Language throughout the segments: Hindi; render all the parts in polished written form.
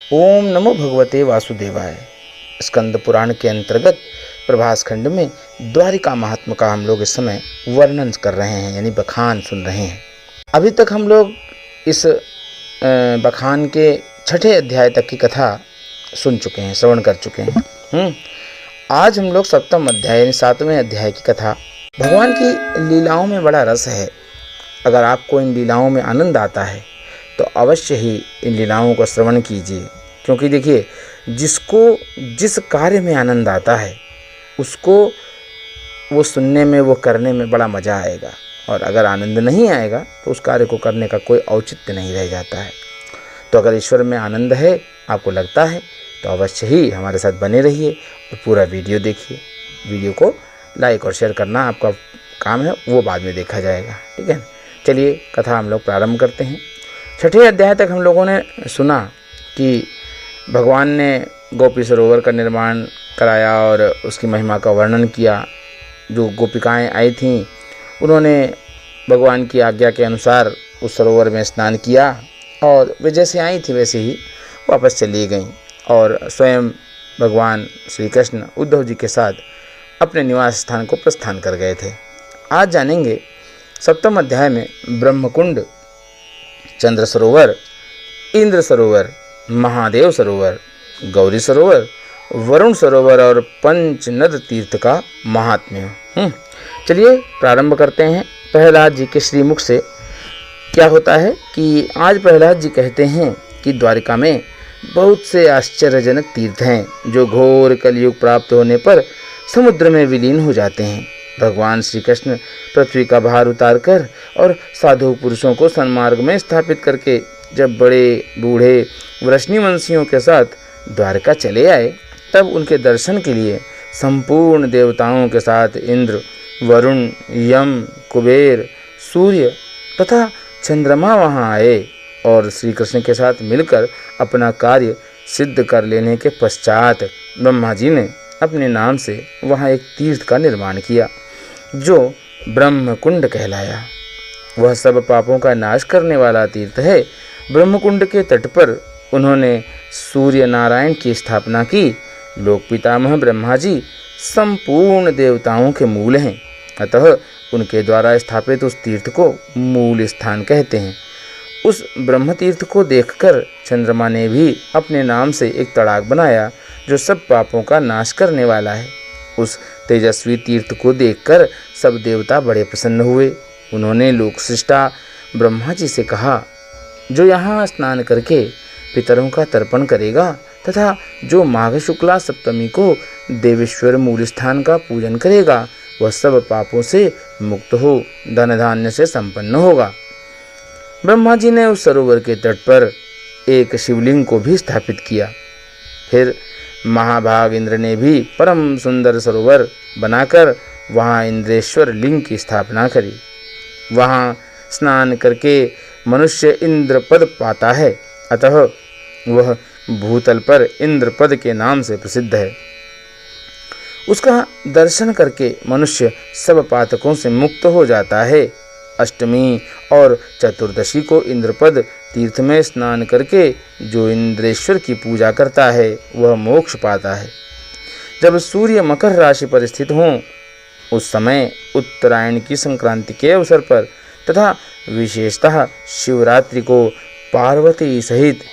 ओम नमो भगवते वासुदेवाय। स्कंद पुराण के अंतर्गत प्रभास खंड में द्वारिका महात्म्य का हम लोग इस समय वर्णन कर रहे हैं, यानी बखान सुन रहे हैं। अभी तक हम लोग इस बखान के 6ठे अध्याय तक की कथा सुन चुके हैं, श्रवण कर चुके हैं। आज हम लोग 7वें अध्याय यानी 7वें अध्याय की कथा। भगवान की लीलाओं में बड़ा रस है। अगर आपको इन लीलाओं में आनंद आता है तो अवश्य ही इन लीलाओं को श्रवण कीजिए, क्योंकि देखिए, जिसको जिस कार्य में आनंद आता है उसको वो सुनने में, वो करने में बड़ा मज़ा आएगा। और अगर आनंद नहीं आएगा तो उस कार्य को करने का कोई औचित्य नहीं रह जाता है। तो अगर ईश्वर में आनंद है, आपको लगता है, तो अवश्य ही हमारे साथ बने रहिए और पूरा वीडियो देखिए। वीडियो को लाइक और शेयर करना आपका काम है, वो बाद में देखा जाएगा, ठीक है। चलिए कथा हम लोग प्रारंभ करते हैं। 6ठे अध्याय तक हम लोगों ने सुना कि भगवान ने गोपी सरोवर का निर्माण कराया और उसकी महिमा का वर्णन किया। जो गोपिकाएं आई थीं उन्होंने भगवान की आज्ञा के अनुसार उस सरोवर में स्नान किया और वे जैसे आई थी वैसे ही वापस चली गईं। और स्वयं भगवान श्री कृष्ण उद्धव जी के साथ अपने निवास स्थान को प्रस्थान कर गए थे। आज जानेंगे 7वें अध्याय में ब्रह्मकुंड, चंद्र सरोवर, इंद्र सरोवर, महादेव सरोवर, गौरी सरोवर, वरुण सरोवर और पंचनद तीर्थ का महात्म्य। चलिए प्रारंभ करते हैं। प्रहलाद जी के श्रीमुख से क्या होता है कि आज प्रहलाद जी कहते हैं कि द्वारिका में बहुत से आश्चर्यजनक तीर्थ हैं जो घोर कलयुग प्राप्त होने पर समुद्र में विलीन हो जाते हैं। भगवान श्री कृष्ण पृथ्वी का भार उतारकर और साधु पुरुषों को सन्मार्ग में स्थापित करके जब बड़े बूढ़े वृष्णिवंशियों के साथ द्वारका चले आए, तब उनके दर्शन के लिए संपूर्ण देवताओं के साथ इंद्र, वरुण, यम, कुबेर, सूर्य तथा चंद्रमा वहां आए और श्री कृष्ण के साथ मिलकर अपना कार्य सिद्ध कर लेने के पश्चात ब्रह्मा जी ने अपने नाम से वहां एक तीर्थ का निर्माण किया जो ब्रह्मकुंड कहलाया। वह सब पापों का नाश करने वाला तीर्थ है। ब्रह्मकुंड के तट पर उन्होंने सूर्य नारायण की स्थापना की। लोक पितामह ब्रह्मा जी संपूर्ण देवताओं के मूल हैं, अतः उनके द्वारा स्थापित उस तीर्थ को मूल स्थान कहते हैं। उस ब्रह्म तीर्थ को देखकर चंद्रमा ने भी अपने नाम से एक तड़ाक बनाया जो सब पापों का नाश करने वाला है। उस तेजस्वी तीर्थ को देखकर सब देवता बड़े प्रसन्न हुए। उन्होंने लोकसृष्टा ब्रह्मा जी से कहा, जो यहाँ स्नान करके पितरों का तर्पण करेगा तथा जो माघ शुक्ला सप्तमी को देवेश्वर मूल स्थान का पूजन करेगा, वह सब पापों से मुक्त हो धन धान्य से संपन्न होगा। ब्रह्मा जी ने उस सरोवर के तट पर एक शिवलिंग को भी स्थापित किया। फिर महाभाग इंद्र ने भी परम सुंदर सरोवर बनाकर वहाँ इंद्रेश्वर लिंग की स्थापना करी। वहाँ स्नान करके मनुष्य इंद्र पद पाता है, अतः वह भूतल पर इंद्र पद के नाम से प्रसिद्ध है। उसका दर्शन करके मनुष्य सब पातकों से मुक्त हो जाता है। अष्टमी और चतुर्दशी को इंद्रपद तीर्थ में स्नान करके जो इंद्रेश्वर की पूजा करता है वह मोक्ष पाता है। जब सूर्य मकर राशि पर स्थित हों उस समय उत्तरायण की संक्रांति के अवसर पर तथा विशेषतः शिवरात्रि को पार्वती सहित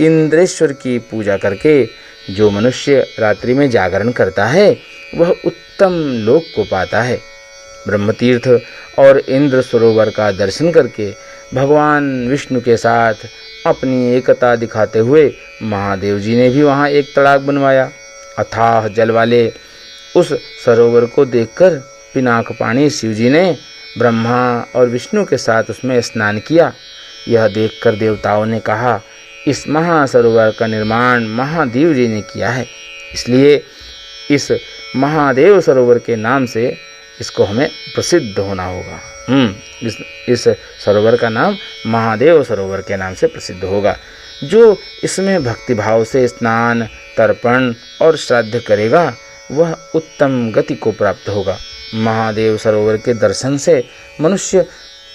इंद्रेश्वर की पूजा करके जो मनुष्य रात्रि में जागरण करता है वह उत्तम लोक को पाता है। ब्रह्मतीर्थ और इंद्र सरोवर का दर्शन करके भगवान विष्णु के साथ अपनी एकता दिखाते हुए महादेव जी ने भी वहाँ एक तड़ाक बनवाया। अथाह जल वाले उस सरोवर को देखकर पिनाक पानी शिव जी ने ब्रह्मा और विष्णु के साथ उसमें स्नान किया। यह देखकर देवताओं ने कहा, इस महासरोवर का निर्माण महादेव जी ने किया है, इसलिए इस महादेव सरोवर के नाम से इसको हमें प्रसिद्ध होना होगा। इस सरोवर का नाम महादेव सरोवर के नाम से प्रसिद्ध होगा। जो इसमें भक्तिभाव से स्नान, तर्पण और श्राद्ध करेगा वह उत्तम गति को प्राप्त होगा। महादेव सरोवर के दर्शन से मनुष्य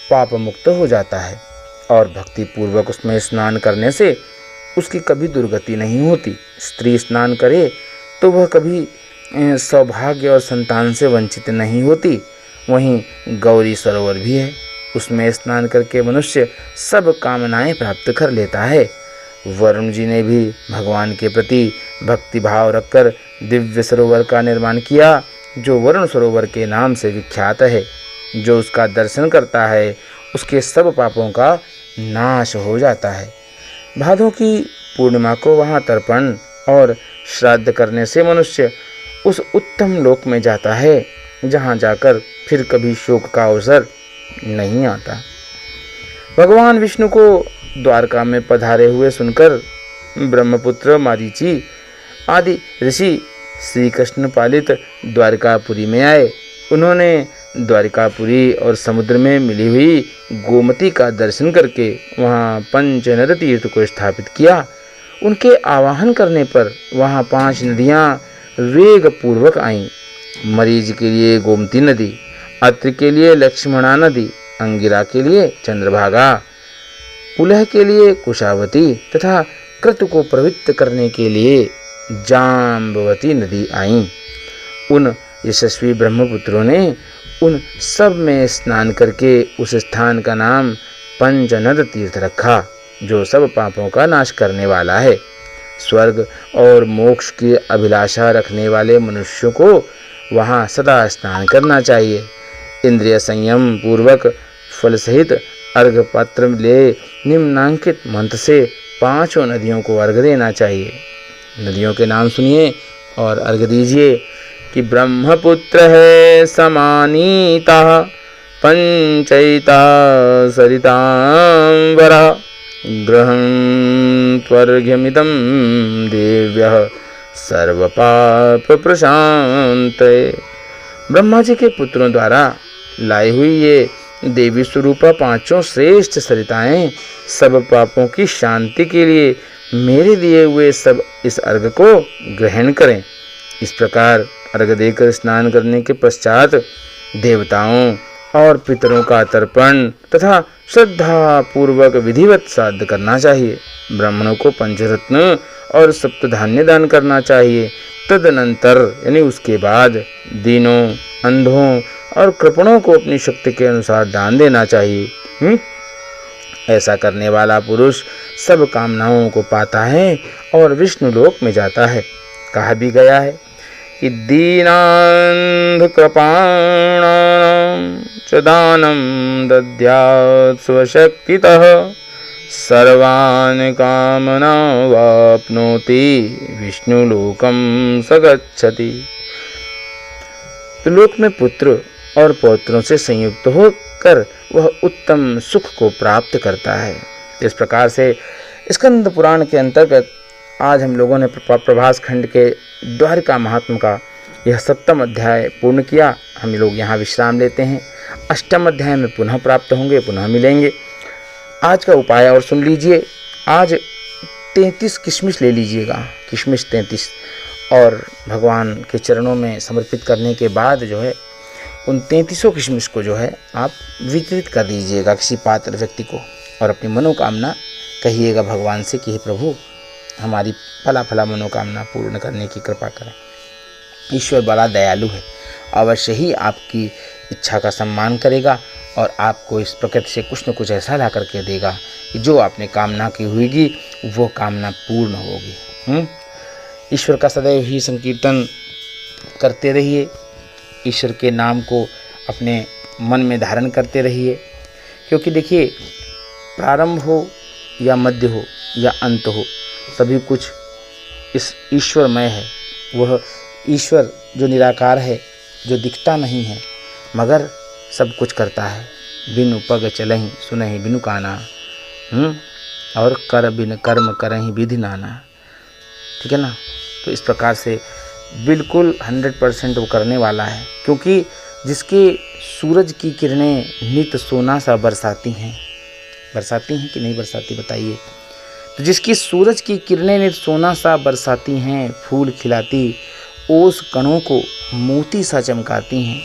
पाप मुक्त हो जाता है और भक्ति पूर्वक उसमें स्नान करने से उसकी कभी दुर्गति नहीं होती। स्त्री स्नान करे तो वह कभी सौभाग्य और संतान से वंचित नहीं होती। वहीं गौरी सरोवर भी है, उसमें स्नान करके मनुष्य सब कामनाएं प्राप्त कर लेता है। वरुण जी ने भी भगवान के प्रति भक्ति भाव रखकर दिव्य सरोवर का निर्माण किया, जो वरुण सरोवर के नाम से विख्यात है। जो उसका दर्शन करता है उसके सब पापों का नाश हो जाता है। भादों की पूर्णिमा को वहाँ तर्पण और श्राद्ध करने से मनुष्य उस उत्तम लोक में जाता है जहाँ जाकर फिर कभी शोक का अवसर नहीं आता। भगवान विष्णु को द्वारका में पधारे हुए सुनकर ब्रह्मपुत्र, मारीची आदि ऋषि श्री कृष्ण पालित द्वारकापुरी में आए। उन्होंने द्वारकापुरी और समुद्र में मिली हुई गोमती का दर्शन करके वहाँ पंचनद तीर्थ को स्थापित किया। उनके आवाहन करने पर वहाँ 5 नदियाँ वेग पूर्वक आईं। मरीज के लिए गोमती नदी, अत्रि के लिए लक्ष्मणा नदी, अंगिरा के लिए चंद्रभागा, पुलह के लिए कुशावती तथा क्रतु को पवित्र करने के लिए जाम्बवती नदी आईं। उन यशस्वी ब्रह्मपुत्रों ने उन सब में स्नान करके उस स्थान का नाम पंचनद तीर्थ रखा, जो सब पापों का नाश करने वाला है। स्वर्ग और मोक्ष की अभिलाषा रखने वाले मनुष्यों को वहाँ सदा स्नान करना चाहिए। इंद्रिय संयम पूर्वक फल सहित अर्घ पात्र ले निम्नांकित मंत्र से 5 नदियों को अर्घ देना चाहिए। नदियों के नाम सुनिए और अर्घ दीजिए कि ब्रह्मपुत्र है समानीता, पंचैता सरितांबरा, ग्रहं त्वर्घ्यमिदं देव्यः सर्वपाप प्रशांतये। ब्रह्मा जी के पुत्रों द्वारा लाई हुई ये देवी स्वरूपा 5 श्रेष्ठ सरिताएं सब पापों की शांति के लिए मेरे दिए हुए सब इस अर्घ को ग्रहण करें। इस प्रकार अर्घ देकर स्नान करने के पश्चात देवताओं और पितरों का तर्पण तथा श्रद्धा पूर्वक विधिवत श्राद्ध करना चाहिए। ब्राह्मणों को पंचरत्न और सप्तधान्य दान करना चाहिए। तदनंतर यानी उसके बाद दीनों, अंधों और कृपणों को अपनी शक्ति के अनुसार दान देना चाहिए। ऐसा करने वाला पुरुष सब कामनाओं को पाता है और विष्णु लोक में जाता है। कहा भी गया है कि दीनांध कृपाणां च दानं दद्यात् स्वशक्तितः सर्वान् कामनान् वाप्नोति विष्णुलोकं स गच्छति। तो लोक में पुत्र और पौत्रों से संयुक्त होकर वह उत्तम सुख को प्राप्त करता है। इस प्रकार से स्कंद पुराण के अंतर्गत आज हम लोगों ने प्रभास खंड के द्वारिका महात्म का यह 7वां अध्याय पूर्ण किया। हम लोग यहाँ विश्राम लेते हैं। 8वां अध्याय में पुनः प्राप्त होंगे, पुनः मिलेंगे। आज का उपाय और सुन लीजिए। आज 33 किशमिश ले लीजिएगा, किशमिश 33, और भगवान के चरणों में समर्पित करने के बाद जो है उन 33 किशमिश को जो है आप वितरित कर दीजिएगा किसी पात्र व्यक्ति को, और अपनी मनोकामना कहिएगा भगवान से कि हे प्रभु हमारी फला फला मनोकामना पूर्ण करने की कृपा करें। ईश्वर बड़ा दयालु है, अवश्य ही आपकी इच्छा का सम्मान करेगा और आपको इस प्रकृति से कुछ न कुछ ऐसा ला करके देगा कि जो आपने कामना की होगी वो कामना पूर्ण होगी। ईश्वर का सदैव ही संकीर्तन करते रहिए, ईश्वर के नाम को अपने मन में धारण करते रहिए, क्योंकि देखिए प्रारंभ हो या मध्य हो या अंत हो, सभी कुछ इस ईश्वरमय है। वह ईश्वर जो निराकार है, जो दिखता नहीं है मगर सब कुछ करता है। बिनु पग चलहि सुनहि बिनु काना, और कर बिन कर्म करहि विधि नाना। ठीक है ना। तो इस प्रकार से बिल्कुल 100% वो करने वाला है, क्योंकि जिसके सूरज की किरणें नित सोना सा बरसाती हैं कि नहीं बरसाती बताइए। तो जिसकी सूरज की किरणें नित सोना सा बरसाती हैं, फूल खिलाती, ओस कणों को मोती सा चमकाती हैं,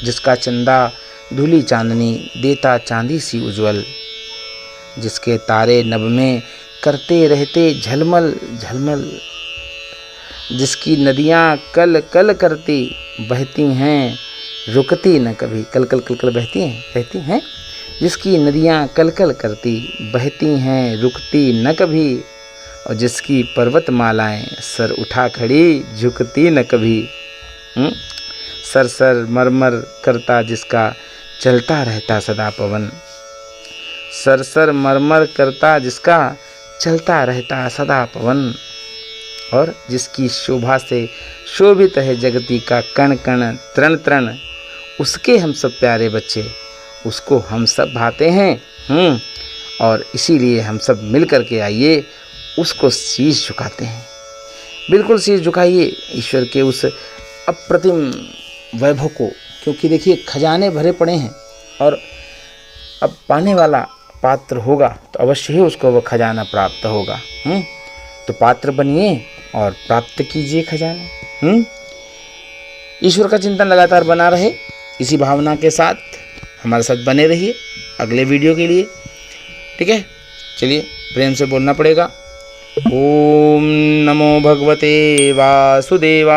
जिसका चंदा धुली चांदनी देता चांदी सी उज्जवल, जिसके तारे नभ में करते रहते झलमल झलमल, जिसकी नदियाँ कल कल करती बहती हैं रुकती न कभी। कल कल कल कल बहती हैं जिसकी नदियाँ कल कल करती बहती हैं रुकती न कभी, और जिसकी पर्वत मालाएं सर उठा खड़ी झुकती न कभी। सर सर मरमर करता जिसका चलता रहता सदा पवन, सर सर मरमर करता जिसका चलता रहता सदा पवन, और जिसकी शोभा से शोभित है जगती का कण कण तृण तृण, उसके हम सब प्यारे बच्चे, उसको हम सब भाते हैं। और इसीलिए हम सब मिल कर के आइए उसको शीश झुकाते हैं। बिल्कुल शीश झुकाइए ईश्वर के उस अप्रतिम वैभव को, क्योंकि देखिए खजाने भरे पड़े हैं और अब पाने वाला पात्र होगा तो अवश्य ही उसको वह खजाना प्राप्त होगा। तो पात्र बनिए और प्राप्त कीजिए खजाना। ईश्वर का चिंतन लगातार बना रहे, इसी भावना के साथ हमारे साथ बने रहिए अगले वीडियो के लिए। ठीक है, चलिए प्रेम से बोलना पड़ेगा। ओम नमो भगवते वासुदेवाय।